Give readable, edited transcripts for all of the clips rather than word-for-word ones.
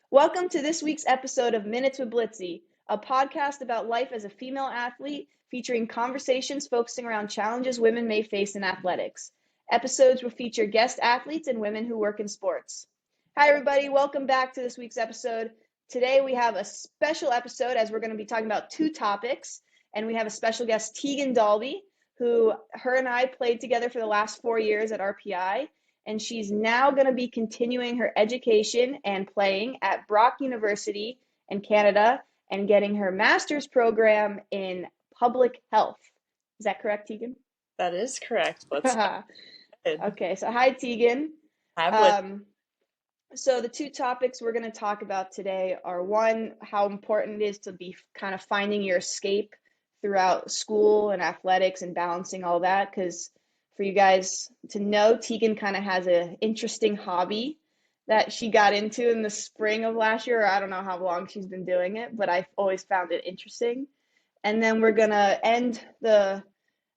Welcome to this week's episode of Minutes with Blitzy, a podcast about life as a female athlete featuring conversations focusing around challenges women may face in athletics. Episodes will feature guest athletes and women who work in sports. Hi, everybody. Welcome back to this week's episode. Today, we have a special episode as we're going to be talking about two topics, and we have a special guest, Teeghan Dalby, who her and I played together for the last 4 years at RPI, and she's now going to be continuing her education and playing at Brock University in Canada and getting her master's program in public health. Is that correct, Teeghan? That is correct. Let's get started. Okay, so hi, Teeghan. Hi, Blitz. Um, so the two topics we're going to talk about today are one, how important it is to be kind of finding your escape throughout school and athletics and balancing all that. Because for you guys to know, Teeghan kind of has an interesting hobby that she got into in the spring of last year. Or I don't know how long she's been doing it, but I've always found it interesting. And then we're going to end the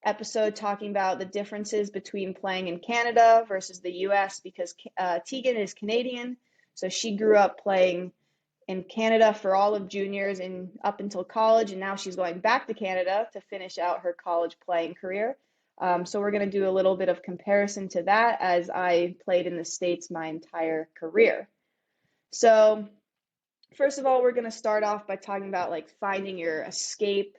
episode talking about the differences between playing in Canada versus the US because Teeghan is Canadian. So she grew up playing in Canada for all of juniors and up until college. And now she's going back to Canada to finish out her college playing career. So we're going to do a little bit of comparison to that as I played in the States my entire career. So first of all, we're going to start off by talking about like finding your escape.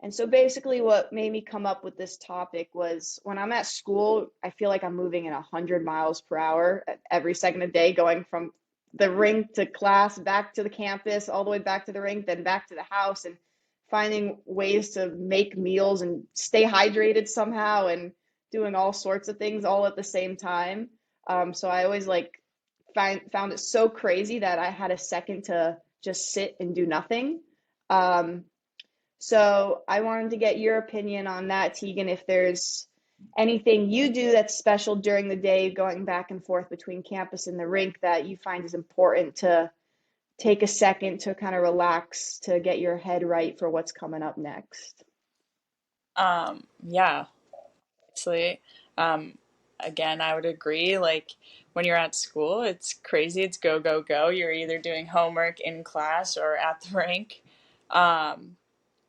And so basically what made me come up with this topic was when I'm at school, I feel like I'm moving at 100 miles per hour every second a day, going from the rink to class, back to the campus, all the way back to the rink, then back to the house, and finding ways to make meals and stay hydrated somehow and doing all sorts of things all at the same time. So I always like found it so crazy that I had a second to just sit and do nothing. Um, so I wanted to get your opinion on that, Teeghan, if there's anything you do that's special during the day, going back and forth between campus and the rink that you find is important to take a second to kind of relax, to get your head right for what's coming up next. Yeah, actually, um, again, I would agree. Like when you're at school, it's crazy. It's go, go, go. You're either doing homework in class or at the rink. Um,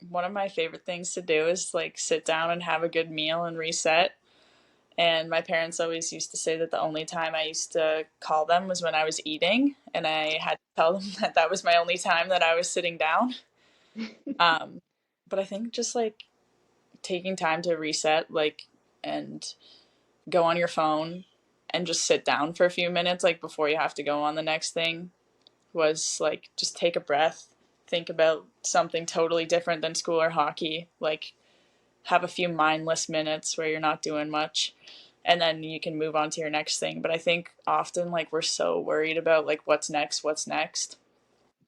One of my favorite things to do is like sit down and have a good meal and reset. And my parents always used to say that the only time I used to call them was when I was eating, and I had to tell them that that was my only time that I was sitting down. Um, but I think just like taking time to reset, like, and go on your phone and just sit down for a few minutes, like, before you have to go on the next thing, was like, just take a breath, think about something totally different than school or hockey, like, have a few mindless minutes where you're not doing much. And then you can move on to your next thing. But I think often, like, we're so worried about, like, what's next, what's next.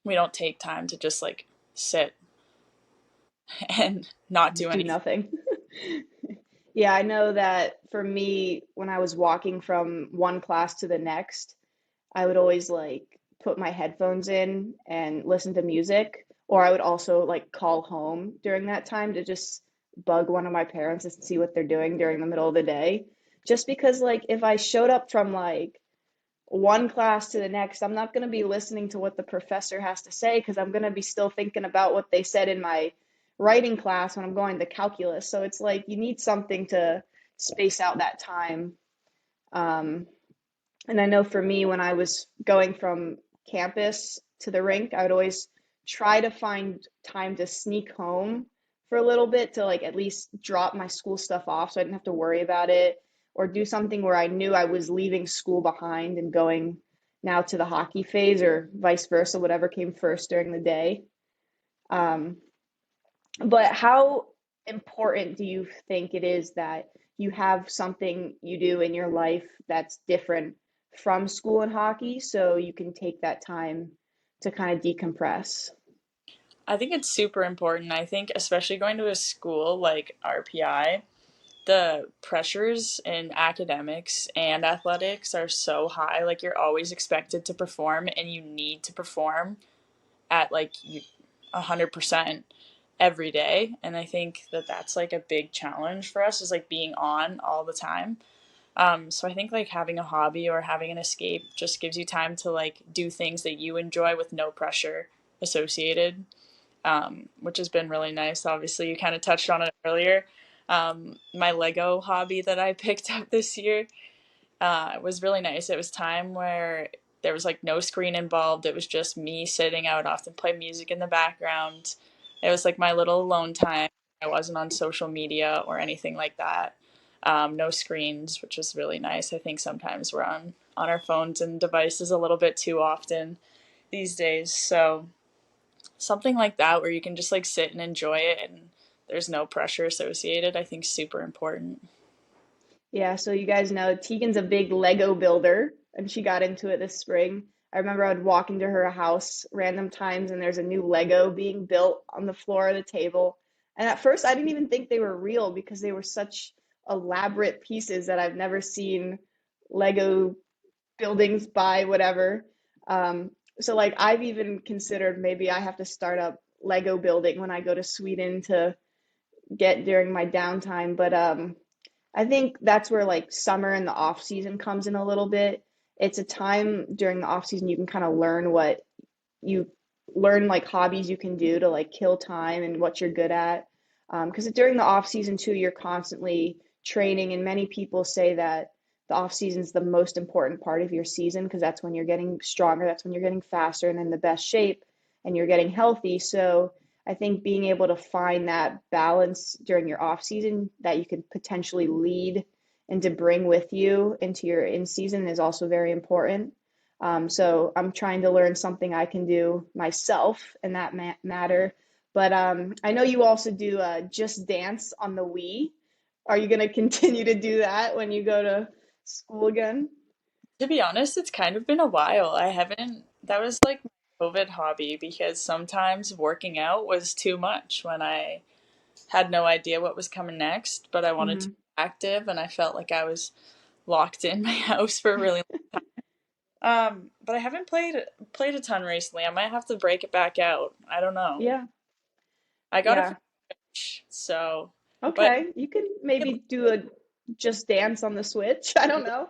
We don't take time to just, like, sit and not do Just do anything. nothing. Yeah, I know that for me, when I was walking from one class to the next, I would always like put my headphones in and listen to music, or I would also like call home during that time to just bug one of my parents and see what they're doing during the middle of the day. Just because like if I showed up from like one class to the next, I'm not going to be listening to what the professor has to say because I'm going to be still thinking about what they said in my writing class when I'm going to calculus. So it's like you need something to space out that time. Um, and I know for me, when I was going from campus to the rink, I would always try to find time to sneak home for a little bit to like at least drop my school stuff off so I didn't have to worry about it or do something where I knew I was leaving school behind and going now to the hockey phase or vice versa, whatever came first during the day. Um, but how important do you think it is that you have something you do in your life that's different from school and hockey so you can take that time to kind of decompress? I think it's super important. I think, especially going to a school like RPI, the pressures in academics and athletics are so high. Like, you're always expected to perform, and you need to perform at like 100% every day. And I think that that's like a big challenge for us, is like being on all the time. So I think like having a hobby or having an escape just gives you time to like do things that you enjoy with no pressure associated, which has been really nice. Obviously, you kind of touched on it earlier. My Lego hobby that I picked up this year it was really nice. It was time where there was like no screen involved. It was just me sitting. I would often play music in the background. It was like my little alone time. I wasn't on social media or anything like that. No screens, which was really nice. I think sometimes we're on our phones and devices a little bit too often these days. So something like that where you can just like sit and enjoy it and there's no pressure associated, I think super important. Yeah, so you guys know Tegan's a big Lego builder, and she got into it this spring. I remember I'd walk into her house random times, and there's a new Lego being built on the floor of the table. And at first, I didn't even think they were real because they were such elaborate pieces that I've never seen Lego buildings by whatever. So like I've even considered maybe I have to start up Lego building when I go to Sweden to get during my downtime. But I think that's where like summer and the off season comes in a little bit. It's a time during the off season you can kind of learn what you learn like hobbies you can do to like kill time and what you're good at. Because during the off season too, you're constantly training, and many people say that the off season is the most important part of your season because that's when you're getting stronger, that's when you're getting faster and in the best shape, and you're getting healthy. So I think being able to find that balance during your off season that you could potentially lead and to bring with you into your in season is also very important. So I'm trying to learn something I can do myself in that matter. But I know you also do Just Dance on the Wii. Are you going to continue to do that when you go to school again? To be honest, it's kind of been a while. I haven't, that was like my COVID hobby because sometimes working out was too much when I had no idea what was coming next, but I wanted to Hmm. be active and I felt like I was locked in my house for a really but I haven't played a ton recently. I might have to break it back out. I don't know. Yeah, I got a yeah. free Switch, so but Okay, you can it, maybe do a Just Dance on the Switch. I don't know.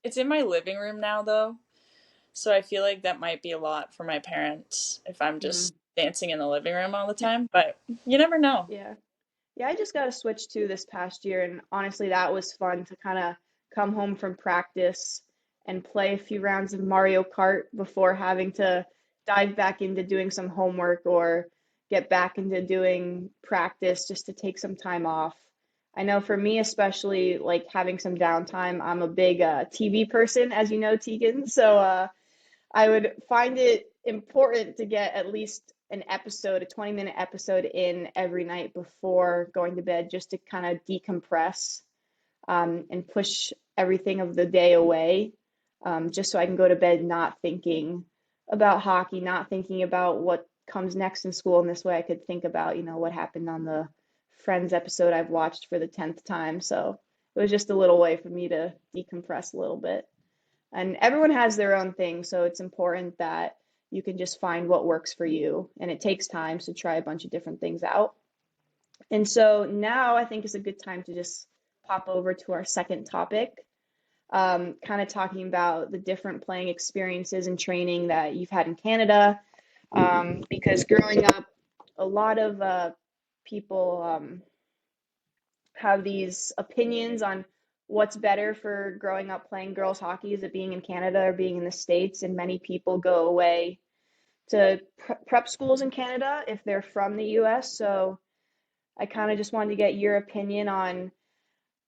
it's in my living room now though. So I feel like that might be a lot for my parents if I'm Mm, just dancing in the living room all the time, but you never know. yeah. Yeah, I just got a Switch 2 this past year, and honestly, that was fun to kind of come home from practice and play a few rounds of Mario Kart before having to dive back into doing some homework or get back into doing practice just to take some time off. I know for me, especially like having some downtime, I'm a big TV person, as you know, Tegan. So I would find it important to get at least an episode, a 20-minute episode in every night before going to bed just to kind of decompress and push everything of the day away, just so I can go to bed not thinking about hockey, not thinking about what comes next in school. And this way I could think about, what happened on the Friends episode I've watched for the 10th time. So it was just a little way for me to decompress a little bit. And everyone has their own thing, so it's important that you can just find what works for you. And it takes time to try a bunch of different things out. And so now I think is a good time to just pop over to our second topic, kind of talking about the different playing experiences and training that you've had in Canada. Because growing up, a lot of people have these opinions on what's better for growing up playing girls hockey. Is it being in Canada or being in the States? And many people go away to prep schools in Canada if they're from the US. So I kind of just wanted to get your opinion on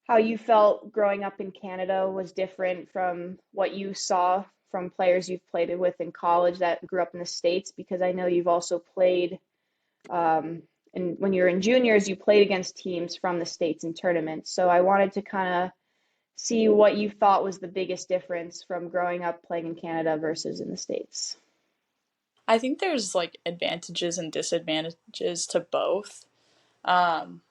how you felt growing up in Canada was different from what you saw from players you've played with in college that grew up in the States, because I know you've also played and when you were in juniors, you played against teams from the States in tournaments. So I wanted to kind of see what you thought was the biggest difference from growing up playing in Canada versus in the States. I think there's like advantages and disadvantages to both. Um,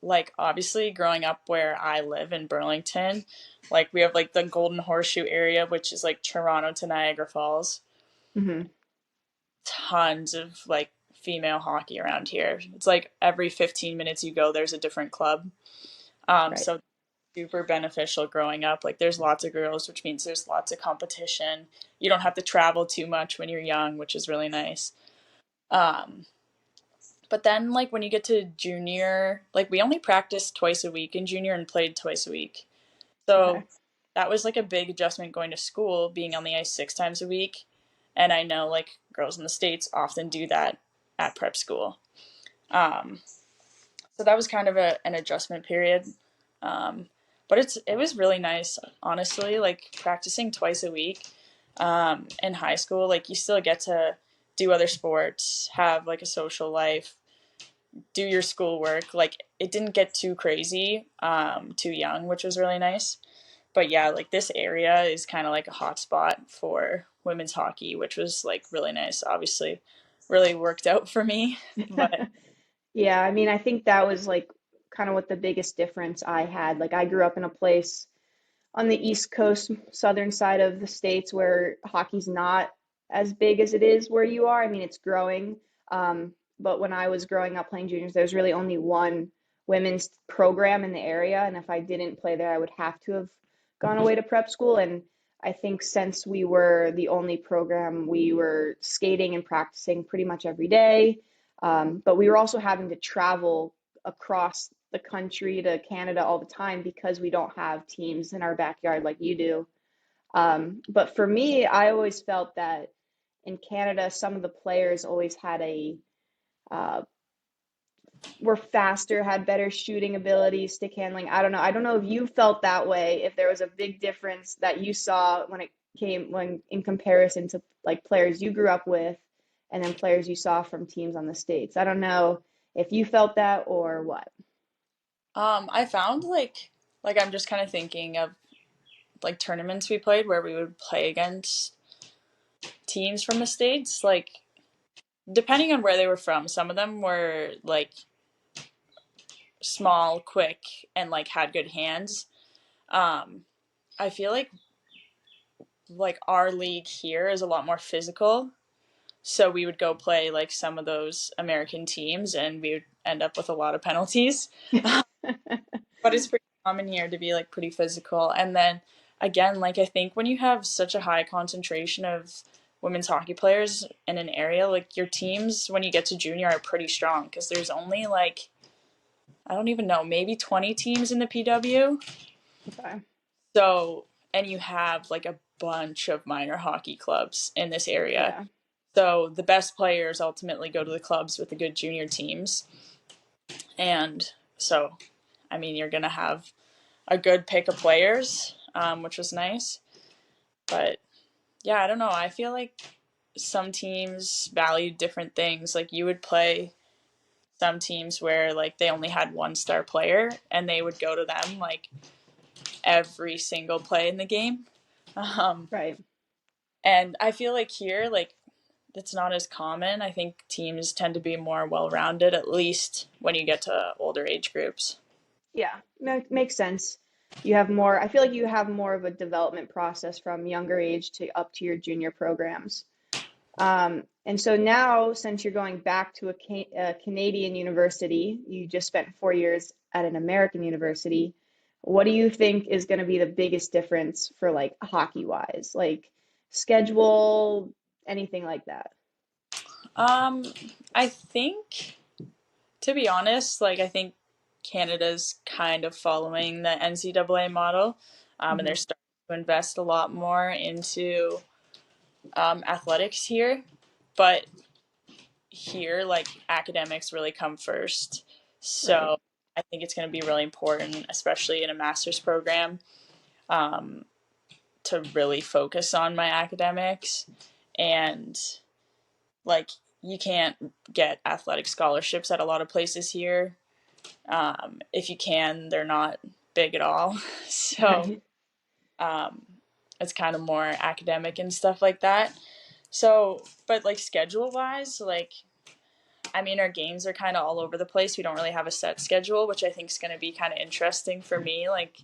like obviously growing up where I live in Burlington, like we have like the Golden Horseshoe area, which is like Toronto to Niagara Falls. Hmm. Tons of like female hockey around here. It's like every 15 minutes you go, there's a different club. Right. So super beneficial growing up. Like there's lots of girls, which means there's lots of competition. You don't have to travel too much when you're young, which is really nice. Um, but then like when you get to junior, like we only practiced twice a week in junior and played twice a week. So Okay. that was like a big adjustment going to school, being on the ice 6 times a week. And I know like girls in the States often do that at prep school. Um, so that was kind of an adjustment period. Um, but it was really nice, honestly. Like practicing twice a week in high school, like you still get to do other sports, have like a social life, do your schoolwork. Like it didn't get too crazy, too young, which was really nice. But yeah, like this area is kind of like a hot spot for women's hockey, which was like really nice. Obviously, really worked out for me, but Yeah, I mean, I think that was like kind of what the biggest difference I had. Like I grew up in a place on the East Coast, southern side of the states where hockey's not as big as it is where you are. I mean, it's growing. But when I was growing up playing juniors, there was really only one women's program in the area. And if I didn't play there, I would have to have gone away to prep school. And I think since we were the only program, we were skating and practicing pretty much every day. But we were also having to travel across the country to Canada all the time because we don't have teams in our backyard like you do. But for me, I always felt that in Canada, some of the players always had uh, were faster, had better shooting ability, stick handling. I don't know. I don't know if you felt that way, if there was a big difference that you saw when in comparison to like players you grew up with and then players you saw from teams on the States. I don't know if you felt that or what. I found like I'm just kind of thinking of like tournaments we played where we would play against teams from the States. Like depending on where they were from, some of them were like small, quick, and like had good hands. Um, I feel like our league here is a lot more physical. So we would go play like some of those American teams, and we would end up with a lot of penalties. But it's pretty common here to be like pretty physical. And then again, like I think when you have such a high concentration of women's hockey players in an area, like your teams when you get to junior are pretty strong because there's only like I don't even know, maybe 20 teams in the PW. Okay. So, and you have like a bunch of minor hockey clubs in this area. Yeah. So the best players ultimately go to the clubs with the good junior teams. And so, I mean, you're going to have a good pick of players, which was nice. But yeah, I don't know. I feel like some teams valued different things. Like you would play some teams where like they only had one star player and they would go to them like every single play in the game. Um, Right. and I feel like here, like it's not as common. I think teams tend to be more well rounded, at least when you get to older age groups. Yeah. Makes sense. You have more, I feel like you have more of a development process from younger age to up to your junior programs. And so now, since you're going back to a Canadian university, you just spent 4 years at an American university. What do you think is going to be the biggest difference for like hockey wise, like schedule, anything like that? Um, I think, to be honest, like I think Canada's kind of following the NCAA model, and they're Hmm. starting to invest a lot more into athletics here. But here, like academics really come first. Right. So I think it's going to be really important, especially in a master's program, um, to really focus on my academics. And like, you can't get athletic scholarships at a lot of places here. If you can, they're not big at all. So Right. um, it's kind of more academic and stuff like that. So, but like schedule wise, like I mean, our games are kind of all over the place. We don't really have a set schedule, which I think is going to be kind of interesting for me. Like,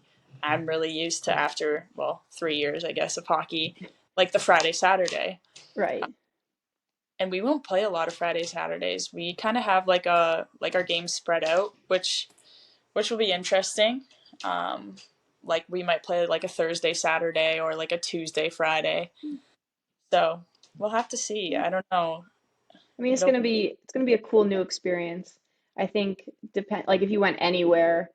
I'm really used to after, well, 3 years, I guess, of hockey, like the Friday, Saturday. Right. And we won't play a lot of Friday, Saturdays. We kind of have like our games spread out, which will be interesting. Um, like we might play like a Thursday, Saturday, or like a Tuesday, Friday. So we'll have to see. I don't know. I mean, It'll it's gonna be a cool new experience. I think like if you went anywhere,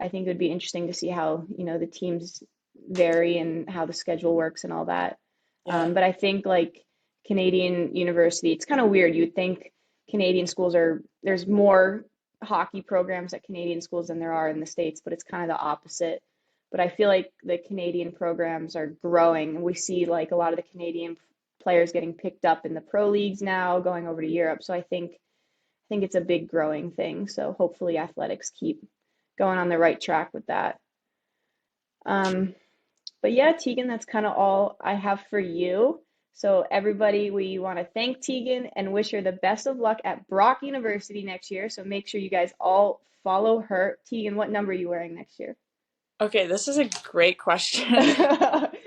I think it would be interesting to see how, the teams vary and how the schedule works and all that. yeah. But I think like Canadian university, it's kind of weird. You would think Canadian schools there's more hockey programs at Canadian schools than there are in the States, but it's kind of the opposite. But I feel like the Canadian programs are growing, and we see like a lot of the Canadian players getting picked up in the pro leagues now, going over to Europe. So I think it's a big growing thing. So hopefully athletics keep going on the right track with that. Um, but yeah, Tegan, that's kind of all I have for you. So everybody, we want to thank Tegan and wish her the best of luck at Brock University next year. So make sure you guys all follow her. Tegan, what number are you wearing next year? Okay, this is a great question.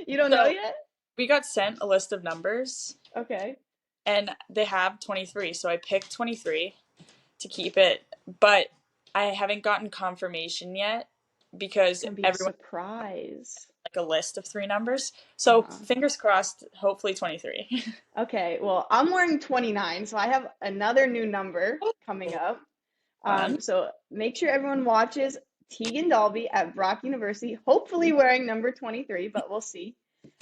You don't know So yet? we got sent a list of numbers Okay. and they have 23. So I picked 23 to keep it, but I haven't gotten confirmation yet It's because gonna be a everyone surprise. like a list of three numbers. So Uh-huh. fingers crossed, hopefully 23. Okay, well, I'm wearing 29, so I have another new number coming up. Fun. So make sure everyone watches Tegan Dalby at Brock University, hopefully wearing number 23, but we'll see.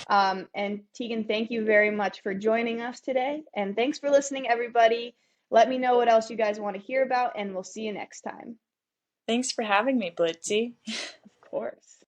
And Tegan, thank you very much for joining us today. And thanks for listening, everybody. Let me know what else you guys want to hear about, and we'll see you next time. Thanks for having me, Blitzy. Of course.